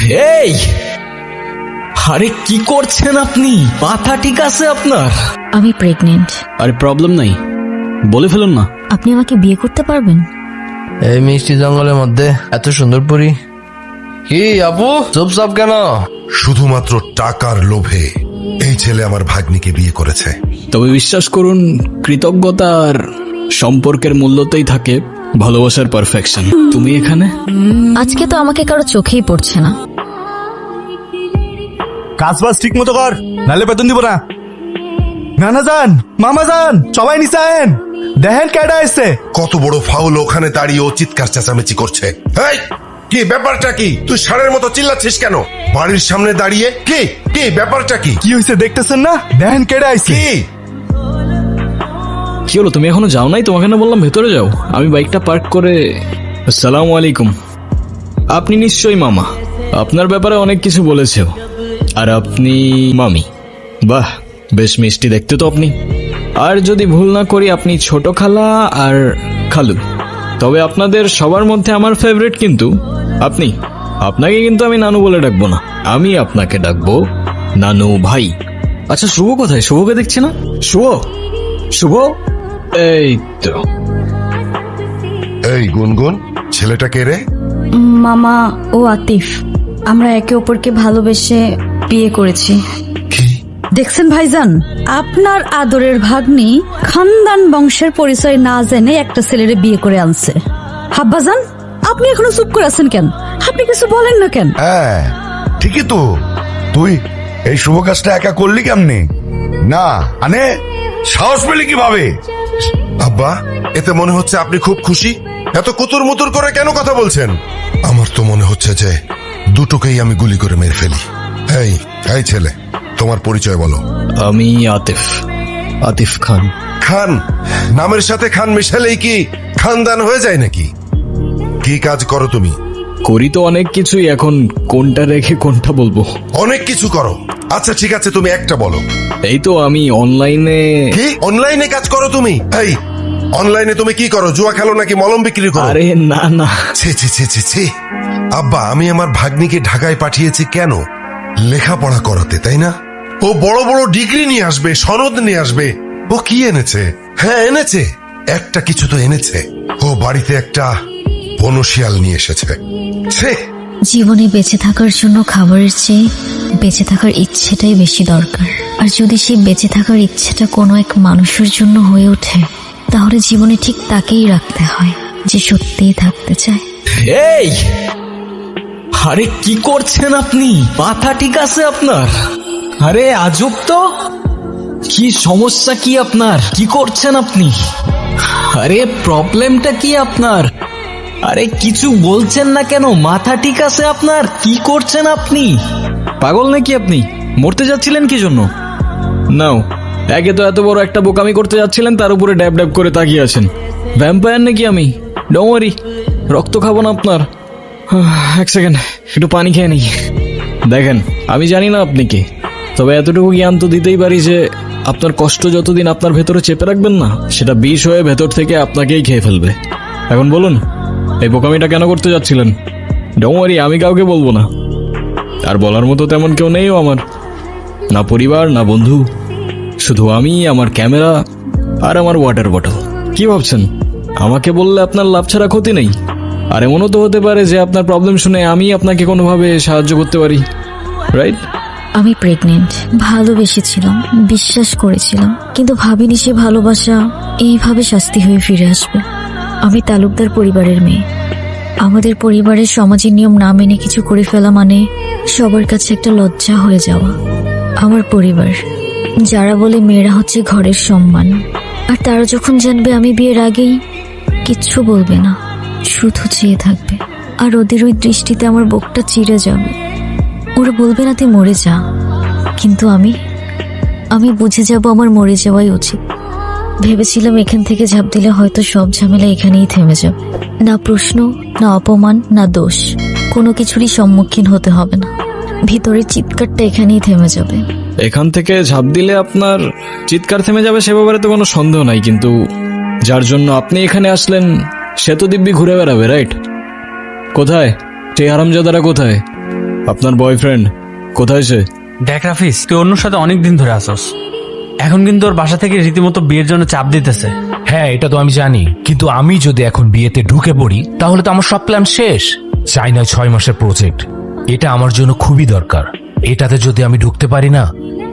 এই, আরে কি করছেন আপনি? মাথা ঠিক আছে আপনার? আমি প্রেগনেন্ট। আরে প্রবলেম নাই, বলে ফেলুন না। আপনি আমাকে বিয়ে করতে পারবেন? এই মিষ্টি জঙ্গলের মধ্যে এত সুন্দর পরি, কি আপু চুপচাপ কেন? শুধুমাত্র টাকার লোভে এই ছেলে আমার ভাগ্নিকে বিয়ে করেছে। তবে বিশ্বাস করুন, কৃতজ্ঞতা আর সম্পর্কের মূল্যতেই থাকে ভালোবাসার পারফেকশন। তুমি এখানে? আজকে তো আমাকে কারো চোখেই পড়ছে না। কাজ বাজ ঠিক মতো কর, নাহলে বেতন দিব না। নানা যান, মামা যান, সবাই নিচে আয়েন, দেখেন কেডা এসছে। কত বড় ফাউল, ওখানে দাঁড়িয়ে ও চিৎকার চেঁচামেচি করছে। এই, কি ব্যাপারটা কি? তুই ষাঁড়ের মতো চিল্লাচ্ছিস কেন বাড়ির সামনে দাঁড়িয়ে? কি কি ব্যাপারটা কি? কি হয়েছে দেখতেছেন না? দেখেন কেডা আইছে। কি কি হলো, তুমি এখনো যাও নাই? তোমাকে না বললাম ভেতরে যাও। আমি বাইকটা পার্ক করে। আসসালামু আলাইকুম। আপনি নিশ্চয়ই মামা, আপনার ব্যাপারে অনেক কিছু বলেছেও। আর আপনি মামি? বাহ, বেশ মিষ্টি দেখতে তো আপনি। আর যদি ভুল না করি আপনি ছোট খালা আর খালু। তবে আপনাদের সবার মধ্যে আমার ফেভারিট কিন্তু আপনি। আপনাকে কিন্তু আমি নানু বলে ডাকবো না, আমি আপনাকে ডাকবো নানু ভাই। আচ্ছা, শুভ কোথায়? শুভকে দেখছি না। শুভ, শুভ, এই তো। এই গুনগুন, ছেলেটা কে রে? মামা ও আতিফ, আমরা একে অপরকে ভালোবেসে বিয়ে করেছি। কি? দেখছেন ভাইজান, আপনার আদরের ভাগ্নি খানদান বংশের পরিচয় না জেনে একটা ছেলেরে বিয়ে করে আনছে। হাব্বাজান, আপনি এখনো চুপ করে আছেন কেন? আপনি কিছু বলেন না কেন? হ্যাঁ ঠিকই তো, তুই এই শুভ কাজটা একা করলি কেমনে? না মানে সাহস পেলি কিভাবে? আব্বা, এতে মনে হচ্ছে আপনি খুব খুশি। এত কুতুর মুতুর করে কেন কথা বলছেন? আমার তো মনে হচ্ছে যে দুটোকেই আমি গুলি করে মেরে ফেলি। এই এই ছেলে, তোমার পরিচয় বলো। আমি আতিফ, আতিফ খান। খান? নামের সাথে খান মিশালেই কি খানদান হয়ে যায় নাকি? কি কাজ করো তুমি? করি তো অনেক কিছুই, এখন কোনটা রেখে কোনটা বলবো? অনেক কিছু করো। আচ্ছা ঠিক আছে, তুমি একটা বলো। এই তো আমি অনলাইনে। কি অনলাইনে কাজ করো তুমি? এই অনলাইনে তুমি কি করো? জুয়া খেলো নাকি মলম বিক্রি করো? আরে না না। ছি ছি ছি ছি ছি। আব্বা, আমি আমার ভাগ্নিকে ঢাকায় পাঠিয়েছি কেন? লেখাপড়া করাতে, তাই না? ও বড় বড় ডিগ্রি নিয়ে আসবে, সনদ নিয়ে আসবে। ও কি এনেছে? হ্যাঁ এনেছে, একটা কিছু তো এনেছে। ও বাড়িতে একটা বনশিয়াল নিয়ে এসেছে। ছে। জীবনে বেঁচে থাকার জন্য খাবারের চেয়ে বেঁচে থাকার ইচ্ছেটাই বেশি দরকার। আর যদি সেই বেঁচে থাকার ইচ্ছেটা কোনো এক মানুষের জন্য হয়ে ওঠে, তাহলে জীবনে ঠিক তাকেই রাখতে হয় যে সত্যিই থাকতে চায়। এই, আরে কি করছেন আপনি? মাথা ঠিক আছে আপনার? আরে আজব তো। কি সমস্যা কি আপনার? কি করছেন আপনি? আরে প্রবলেমটা কি আপনার? আরে কিছু বলছেন না কেন? মাথা ঠিক আছে আপনার? কি করছেন আপনি? পাগল নাকি আপনি? মরতে যাচ্ছিলেন কি জন্য? নাও, একে তো এত বড় একটা বোকামি করতে যাচ্ছিলেন, তার উপরে ড্যাব ড্যাব করে তাকিয়ে আছেন। ভ্যাম্পায়ার নাকি আমি? ডোন্ট ওয়ারি, রক্ত খাবো না আপনার। এক সেকেন্ড, একটু পানি খেয়ে নিই। দেখেন, আমি জানি না আপনি কে, তবে এতটুকু জ্ঞান তো দিতেই পারি যে আপনার কষ্ট যতদিন আপনার ভেতরে চেপে রাখবেন না, সেটা বিষ হয়ে ভেতর থেকে আপনাকেই খেয়ে ফেলবে। এখন বলুন, এই বোকামিটা কেন করতে যাচ্ছিলেন? ডোন্ট ওয়ারি, আমি কাউকে বলবো না। আর বলার মতো তেমন কেউ নেইও আমার, না পরিবার না বন্ধু, শুধু আমি, আমার ক্যামেরা আর আমার ওয়াটার বটল। কি ভাবছেন আমাকে বললে আপনার লাভ ছাড়া ক্ষতি নেই? আর এমনও তো হতে পারে যে আপনার প্রবলেম শুনে আমি আপনাকে কোনোভাবে সাহায্য করতে পারি, রাইট? আমি প্রেগনেন্ট। ভালোবেসেছিলাম, বিশ্বাস করেছিলাম, কিন্তু ভাবিনি সে ভালোবাসা এইভাবে শাস্তি হয়ে ফিরে আসবে। আমি তালুকদার পরিবারের মেয়ে। আমাদের পরিবারের সমাজের নিয়ম না মেনে কিছু করে ফেলা মানে সবার কাছে একটা লজ্জা হয়ে যাওয়া। আমার পরিবার, যারা বলে মেয়েরা হচ্ছে ঘরের সম্মান, আর তারা যখন জানবে আমি বিয়ের আগেই কিচ্ছু বলবে না, শুধু চেয়ে থাকবে। আর ওদের ওই দৃষ্টিতে আমার বুকটা চিড়ে যাবে। ওরা বলবে না তুই মরে যা, কিন্তু আমি বুঝে যাব আমার মরে যাওয়াই উচিত। ভেবেছিলাম এখান থেকে ঝাঁপ দিলে হয়তো সব ঝামেলা এখানেই থেমে যাবে। না প্রশ্ন, না অপমান, না দোষ, কোনো কিছুরই সম্মুখীন হতে হবে না। ভিতরের চিৎকারটা এখানেই থেমে যাবে। এখান থেকে ঝাঁপ দিলে আপনার চিৎকার থেমে যাবে সে ব্যাপারে তো কোনো সন্দেহ নাই, কিন্তু যার জন্য আপনি এখানে আসলেন সে তো দিব্যি ঘুরে বেড়াবে, রাইট? কোথায় সেই হারামজাদারা? কোথায়? আপনার বয়ফ্রেন্ড কোথায় সে? দেখ রাফিস, তুই অন্যর সাথে অনেক দিন ধরে আসস। এখন কিন্তু ওর বাসা থেকে রীতিমতো বিয়ের জন্য চাপ দিতেছে। হ্যাঁ, এটা তো আমি জানি, কিন্তু আমি যদি এখন বিয়েতে ঢুকে পড়ি তাহলে তো আমার সব প্ল্যান শেষ। চাইনা 6 মাসের প্রজেক্ট, এটা আমার জন্য খুবই দরকার। এটাতে যদি আমি ঢুকতে পারি না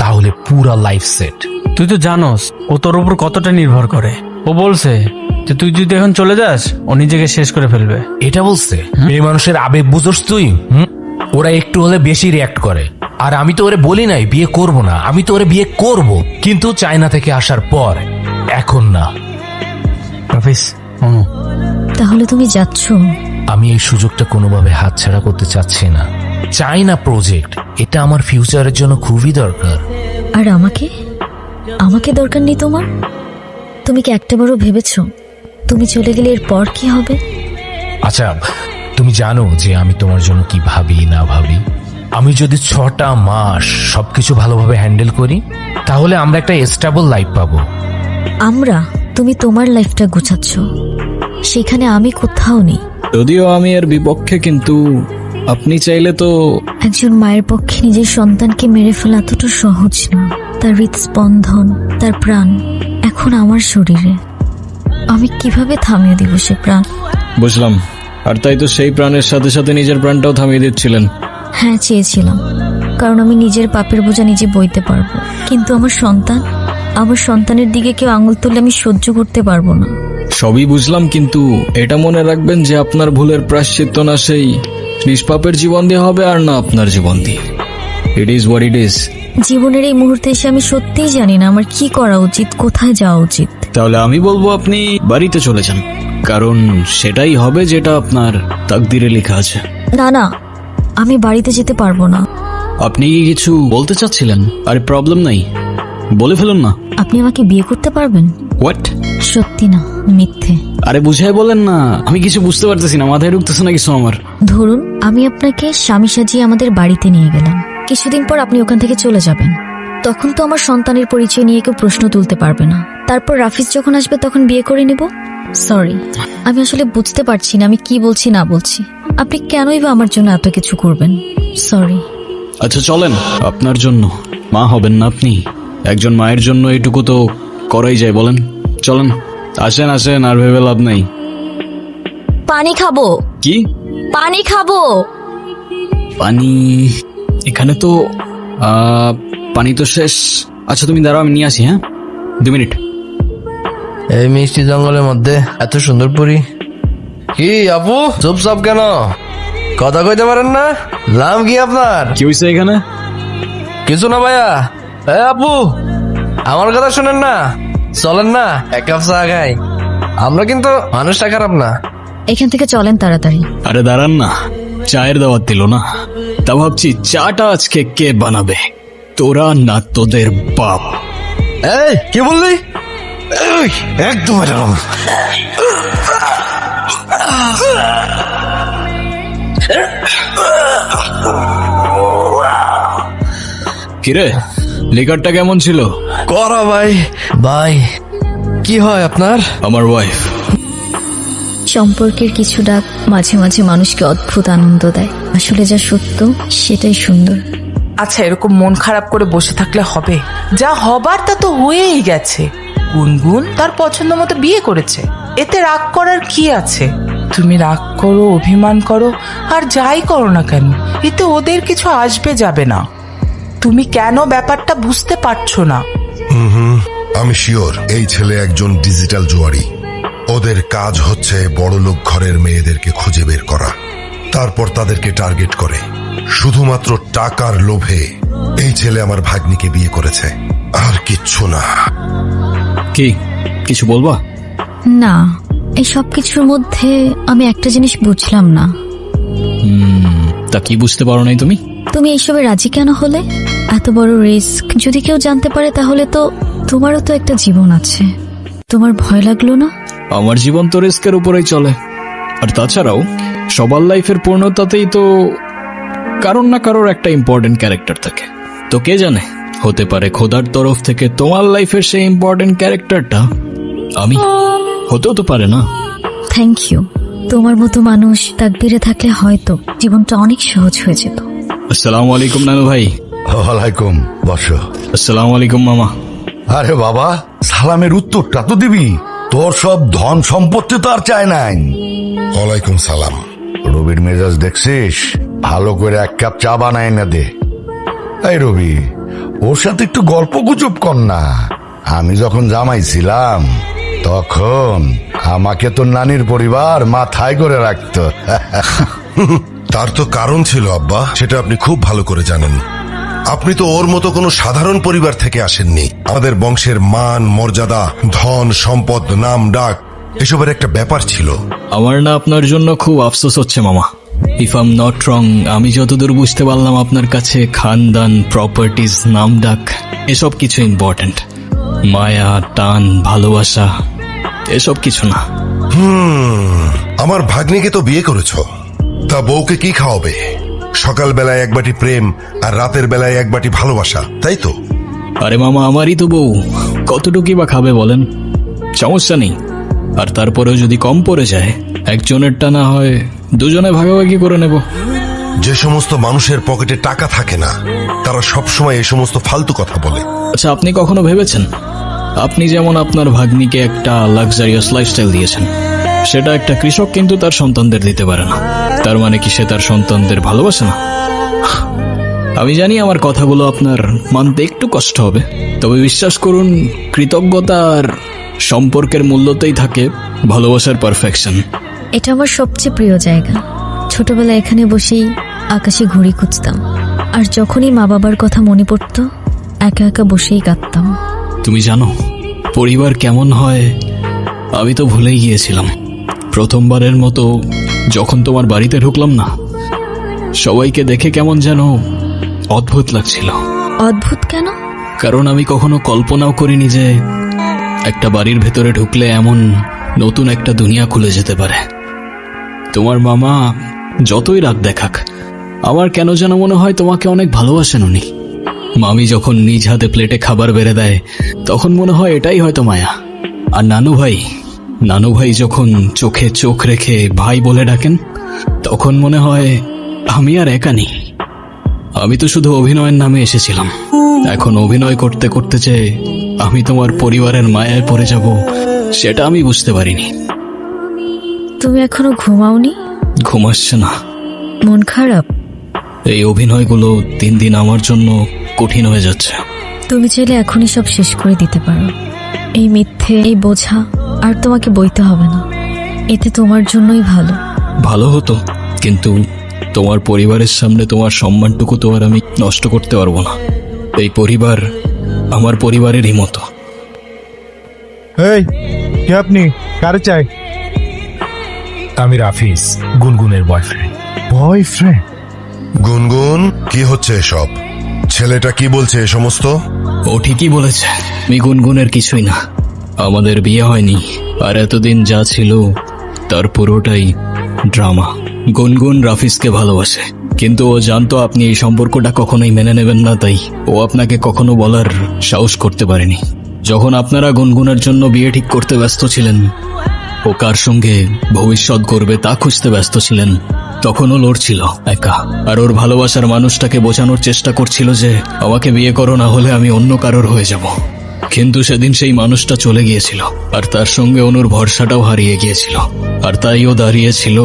তাহলে পুরা লাইফ সেট। তুই তো জানোস ও তোর উপর কতটা নির্ভর করে। ও বলছে যে তুই যদি এখন চলে যাস ও নিজেকে শেষ করে ফেলবে। এটা বলছে? মেয়ে মানুষের আবেগ বুঝোস তুই? ওরা একটু হলে বেশি রিয়াক্ট করে। আর আমি তো ওরে বলি নাই বিয়ে করব না, আমি তো ওরে বিয়ে করব, কিন্তু চায়না থেকে আসার পর, এখন না। রাফিস, তাহলে তুমি যাচ্ছ? আমি এই সুযোগটা কোনোভাবে হাতছাড়া করতে চাচ্ছি না। চাইনা প্রজেক্ট, এটা আমার ফিউচারের জন্য খুবই দরকার। আর আমাকে আমাকে দরকার নেই তোমার? তুমি কি একটাবারও ভেবেছো তুমি চলে গেলে এরপর কি হবে? আচ্ছা, তুমি জানো যে আমি তোমার জন্য কি ভাবি না ভাবি? আমি যদি 6টা মাস সবকিছু ভালোভাবে হ্যান্ডেল করি তাহলে আমরা একটা স্টেবল লাইফ পাবো। আমরা? তুমি তোমার লাইফটা গুছাচ্ছ, সেখানে আমি কোথাও নেই। যদিও আমি এর বিপক্ষে, কিন্তু আপনি চাইলে তো। একজন মায়ের পক্ষে নিজের সন্তানকে মেরে ফেলা এতটা সহজ না। তার হৃদস্পন্দন, তার প্রাণ এখন আমার শরীরে। আমি কিভাবে থামিয়ে দিব সে প্রাণ? বুঝলাম। আর তাই তো সেই প্রাণের সাথে সাথে নিজের প্রাণটাও থামিয়ে দিচ্ছিলেন। হ্যাঁ, চেয়েছিলাম, কারণ আমি নিজের পাপের বোঝা নিজে বইতে পারবো। কিন্তু আমার সন্তানের দিকে কেউ আঙুল তুললে আমি সহ্য করতে পারবো না। সবই বুঝলাম, কিন্তু এটা মনে রাখবেন যে আপনার ভুলের প্রায়শ্চিত্ত না সেই নিষ্পাপের জীবন দিয়ে হবে, আর না আপনার জীবন দিয়ে। It is what it is. জীবনের এই মুহূর্তে এসে আমি সত্যিই জানি না আমার কি করা উচিত, কোথায় যাওয়া উচিত। তাহলে আমি বলবো আপনি বাড়িতে চলে যান, কারণ সেটাই হবে যেটা আপনার তাকদিরে লেখা আছে। না, আমি বাড়িতে যেতে পারবো না। আপনি কি কিছু বলতে চাচ্ছিলেন? আরে প্রবলেম নাই, বলে ফেলুন না। আপনি আমাকে বিয়ে করতে পারবেন? হোয়াট? সত্যি না, মিথ্যে? আরে বুঝাই বলেন না, আমি কিছু বুঝতে পারতেছি না, মাথায় ঢুকতেছে না কিছু আমার। ধরুন আমি আপনাকে স্বামী সাজিয়ে আমাদের বাড়িতে নিয়ে গেলাম, কিছুদিন পর আপনি ওখান থেকে চলে যাবেন। তখন তো আমার সন্তানের পরিচয় নিয়ে কেউ প্রশ্ন তুলতে পারবে না। তারপর রাফিজ যখন আসবে তখন বিয়ে করে নিব। সরি, আমি আসলে বুঝতে পারছি না আমি কি বলছি না বলছি। আপনি কেনই বা আমার জন্য এত কিছু করবেন? সরি। আচ্ছা চলেন, আপনার জন্য মা হবেন না আপনি, একজন মায়ের জন্য এইটুকু তো করাই যায়, বলেন? চলেন, আসেন আসেন, আর ভেবে লাভ নাই। পানি খাবো। কি? পানি খাবো। পানি? এখানে তো পানি তো শেষ। আচ্ছা তুমি দাঁড়াও, আমি নিয়ে আসি। হ্যাঁ, 2 মিনিট। এই মিষ্টি জঙ্গলের মধ্যে এত সুন্দর পরি। কি আপু, চুপচাপ কেন? কথা কইতে পারেন না? নাম কি আপনার? কি হয়েছে এখানে? কিছু না ভাইয়া। এই আপু, আমার কথা শুনেন না, চলেন না এক কাপ চা খাই। আমরা কিন্তু মানুষটা খারাপ না। এখান থেকে চলেন তাড়াতাড়ি। আরে দাঁড়ান না, চায়ের দাওয়াত দিল না, তা ভাবছি চাটা আজকে কে বানাবে, তোরা না তোদের বাপ? এই কি বললি? একদম এরকম। কিরে, লিকারটা কেমন ছিল? করা ভাই। ভাই কি হয় আপনার? আমার ওয়াইফ। সম্পর্কের কিছু ডাক মাঝে মাঝে মানুষকে অদ্ভুত আনন্দ দেয়। আসলে যা সত্য সেটাই সুন্দর। আচ্ছা, এরকম মন খারাপ করে বসে থাকলে হবে? যা হবার তা তো হয়েই গেছে। গুনগুন তার পছন্দ মতো বিয়ে করেছে, এতে রাগ করার কি আছে? তুমি রাগ করো, অভিমান করো, আর যাই করো না কেন, এতে ওদের কিছু আসবে যাবে না। তুমি কেন ব্যাপারটা বুঝতে পারছো না? আমি শিওর এই ছেলে একজন ডিজিটাল জুয়ারি। ওদের কাজ হচ্ছে বড়লোক ঘরের মেয়েদেরকে খুঁজে বের করা, তারপর তাদেরকে টার্গেট করে। শুধুমাত্র টাকার লোভে এই ছেলে আমার ভাগ্নিকে বিয়ে করেছে, আর কিচ্ছু না। কি কিছু বলবা? না, এই সব কিছুর মধ্যে আমি একটা জিনিস বুঝলাম না। তা কি বুঝতে পারো নাই তুমি? তুমি এইসবে রাজি কেন হলে? এত বড় রিস্ক যদি কেউ জানতে পারে তাহলে তো তোমারও তো একটা জীবন আছে। তোমার ভয় লাগলো না? আমার জীবন তো রিস্কের উপরেই চলে। আর তাছাড়াও সবার লাইফের পূর্ণতাতেই তো কারোর না কারোর একটা ইম্পর্টেন্ট ক্যারেক্টার থাকে। তো কে জানে, হতে পারে খোদার তরফ থেকে তোমার লাইফের সেই ইম্পর্টেন্ট ক্যারেক্টারটা আমি। হতেও তো পারে না? Thank you. তোমার মতো মানুষ তাকদিরে থাকলে হয়তো জীবনটা অনেক সহজ হয়ে যেত। আসসালামু আলাইকুম নানু ভাই। ওয়ালাইকুম, বসো। আসসালামু আলাইকুম মামা। আরে বাবা, সালামের উত্তরটা তো দিবি। তোর সব ধন সম্পত্তি তো আর চায় নাই। ওয়ালাইকুম সালাম। রবির মেজাজ দেখছিস? ভালো করে এক কাপ চা বানায় না দে। এই রবি, ওর সাথে একটু গল্প গুজব কর না। আমি যখন জামাই ছিলাম তখন আমাকে তো নানির পরিবার মাথায় করে রাখতো। তার তো কারণ ছিল আব্বা, সেটা আপনি খুব ভালো করে জানেন। আপনি তো ওর মতো কোনো সাধারণ পরিবার থেকে আসেননি। আমাদের বংশের মান মর্যাদা, ধন সম্পদ, নাম ডাক এসবের একটা ব্যাপার ছিল। আমার না আপনার জন্য খুব আফসোস হচ্ছে মামা। If I am not wrong, আমি যতদূর বুঝতে পারলাম আপনার কাছে খানদান, প্রপার্টিজ, নাম ডাক এসব কিছু ইম্পর্টেন্ট। মায়া, টান, ভালোবাসা এসব কিছু না। আমার ভাগ্নিকে তো বিয়ে করেছো, তা বউকে কি খাওয়াবে? সকাল বেলায় এক বাটি প্রেম আর রাতের বেলায় এক বাটি ভালোবাসা, তাই তো? আরে মামা, আমারই তো বউ, কতটুকুই বা খাবে বলেন? সমস্যা নেই। আর তারপরেও যদি কম পড়ে যায়, একজনেরটা না হয় দুজনে ভাগাভাগি করে নেব। যে সমস্ত মানুষের পকেটে টাকা থাকে না, তারা সবসময় এই সমস্ত ফালতু কথা বলে। আচ্ছা, আপনি কখনো ভেবেছেন, আপনি যেমন আপনার ভাগ্নিকে একটা লাক্সারিয়াস লাইফস্টাইল দিয়েছেন, সেটা একটা কৃষক কিন্তু তার সন্তানদের দিতে পারে না। তার মানে কি সে তার সন্তানদের ভালোবাসে না? আমি জানি আমার কথাগুলো আপনার মানতে একটু কষ্ট হবে, তবে বিশ্বাস করুন, কৃতজ্ঞতা আর সম্পর্কের মূল্যতেই থাকে ভালোবাসার পারফেকশন। এটা আমার সবচেয়ে প্রিয় জায়গা। ছোটবেলায় এখানে বসেই আকাশে ঘুড়ি খুঁজতাম, আর যখনই মা বাবার কথা মনে পড়তো একা একা বসেই কাঁদতাম। তুমি জানো পরিবার কেমন হয়? আমি তো ভুলেই গিয়েছিলাম। প্রথমবারের মতো যখন তোমার বাড়িতে ঢুকলাম না, সবাইকে দেখে কেমন যেন অদ্ভুত লাগছিল। অদ্ভুত কেন? কারণ আমি কখনো কল্পনাও করিনি যে একটা বাড়ির ভেতরে ঢুকলে এমন নতুন একটা দুনিয়া খুলে যেতে পারে। তোমার মামা যতই রাগ দেখাক, আমার কেন যেন মনে হয় তোমাকে অনেক ভালোবাসেন উনি। মামি যখন নিজ হাতে প্লেটে খাবার বেড়ে দেয়, তখন মনে হয় এটাই হয়তো মায়া। আর নানু ভাই যখন চোখে চোখ রেখে ভাই বলে ডাকেন, তখন মনে হয় আমি আর একা নেই। আমি তো শুধু অভিনয়ের নামে এসেছিলাম। এখন অভিনয় করতে করতে যে আমি তোমার পরিবারের মায়ায় পড়ে যাব, সেটা আমি বুঝতে পারিনি। তুমি এখনো ঘুমাওনি? ঘুম আসছে না। মন খারাপ? এই অভিনয়গুলো দিন দিন আমার জন্য কঠিন হয়ে যাচ্ছে। তুমি চাইলে এখনই সব শেষ করে দিতে পারো। এই মিথ্যে, এই বোঝা আর তোমাকে বইতে হবে না। এতে তোমার জন্যই ভালো। ভালো হতো, কিন্তু তোমার পরিবারের সামনে তোমার সম্মানটুকু তো আর আমি নষ্ট করতে পারবো না। এই পরিবার আমার পরিবারেরই মতো। এই কে আপনি? কারে চাই? আমি রাফিজ, গুনগুনের বয়ফ্রেন্ড। বয়ফ্রেন্ড? গুনগুন, কি হচ্ছে এসব? ছেলেটা কি বলছে এ সমস্ত? ও ঠিকই বলেছে, আমি গুনগুনের কিছুই না। আমাদের বিয়ে হয়নি, আর এতদিন যা ছিল তার পুরোটাই ড্রামা। গুনগুন রাফিজকে ভালোবাসে, কিন্তু ও জানতো আপনি এই সম্পর্কটা কখনোই মেনে নেবেন না, তাই ও আপনাকে কখনো বলার সাহস করতে পারেনি। যখন আপনারা গুনগুনের জন্য বিয়ে ঠিক করতে ব্যস্ত ছিলেন, ও কার সঙ্গে ভবিষ্যৎ গড়বে তা খুঁজতে ব্যস্ত ছিলেন, তখন ও লড়ছিল একা। আর ওর ভালোবাসার মানুষটাকে বোঝানোর চেষ্টা করছিল যে আমাকে বিয়ে করো, না হলে আমি অন্য কারোর হয়ে যাব। কিন্তু সেদিন সেই মানুষটা চলে গিয়েছিল, আর তার সঙ্গে অনুর ভরসাটাও হারিয়ে গিয়েছিল। আর তাই ও দাঁড়িয়েছিল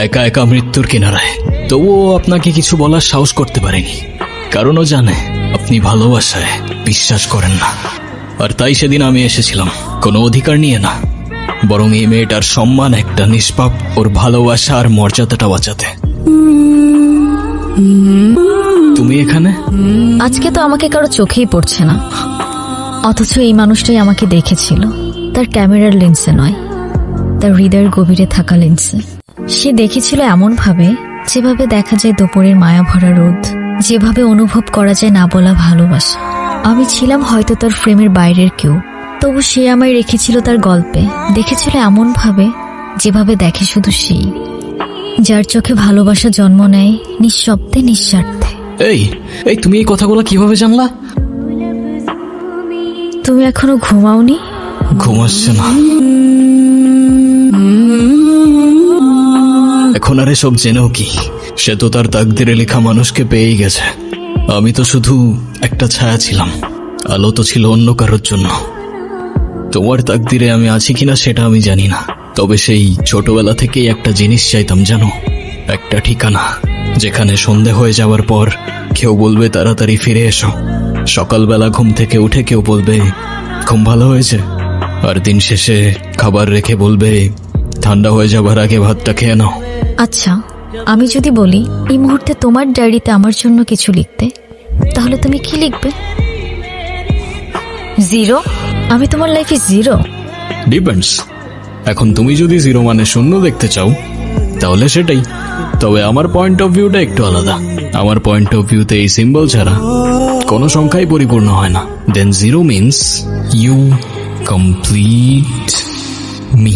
একা একা মৃত্যুর কিনারায়। তবুও আপনাকে কিছু বলার সাহস করতে পারেনি, কারণ ও জানে আপনি ভালোবাসায় বিশ্বাস করেন না। আর তাই সেদিন আমি এসেছিলাম কোনো অধিকার নিয়ে না, বরং এই মেয়েটার সম্মান, একটা নিষ্পাপ ওর ভালোবাসা আর মর্যাদাটা বাঁচাতে। তুমি এখানে? আজকে তো আমাকে কারো চোখেই পড়ছে না, অথচ এই মানুষটাই আমাকে দেখেছিল। তার ক্যামেরার লেন্সে নয়, তার হৃদয়ের গভীরে থাকা লেন্সে। সে দেখেছিল এমন ভাবে যেভাবে দেখা যায় দুপুরের মায়া ভরা রোদ, যেভাবে অনুভব করা যায় না বলা ভালোবাসা। আমি ছিলাম হয়তো তার ফ্রেমের বাইরের কেউ, তবু সে আমায় রেখেছিল তার গল্পে। দেখেছিল এমন ভাবে যেভাবে দেখে শুধু সেই, যার চোখে ভালোবাসা জন্ম নেয় নিঃশব্দে, নিঃস্বার্থে। এই তুমি এই কথাগুলো কিভাবে জানলা? তুমি এখনো ঘুমাওনি? ঘুম আসছে না। এখন আর এসব জেনেও কি, সে তো তার তাকদিরে লেখা মানুষকে পেয়েই গেছে। আমি তো শুধু একটা ছায়া ছিলাম, আলো তো ছিল অন্য কারোর জন্য। তোমার তাকদিরে আমি আছি কিনা সেটা আমি জানি না, তবে সেই ছোটবেলা থেকেই একটা জিনিস চাইতাম জানো, একটা ঠিকানা যেখানে সন্ধে হয়ে যাওয়ার পর কেউ বলবে তাড়াতাড়ি ফিরে এসো, সকালবেলা ঘুম থেকে উঠে কেউ বলবে ঘুম ভালো হয়েছে, আর দিন শেষে খাবার রেখে বলবে ঠান্ডা হয়ে যাবার আগে ভাতটা খেয়ে নাও। আচ্ছা, আমি যদি বলি এই মুহূর্তে তোমার ডায়েরিতে আমার জন্য কিছু লিখতে, তাহলে তুমি কি লিখবে? জিরো? আমি তোমার লাইফে জিরো? ডিপেন্ডস। এখন তুমি যদি জিরো মানে শূন্য দেখতে চাও তাহলে সেটাই, তবে আমার পয়েন্ট অফ ভিউটা একটু আলাদা। আমার পয়েন্ট অফ ভিউতে এই সিম্বল ছাড়া কোনো সংখ্যাই পরিপূর্ণ হয় না। Then zero means you complete me.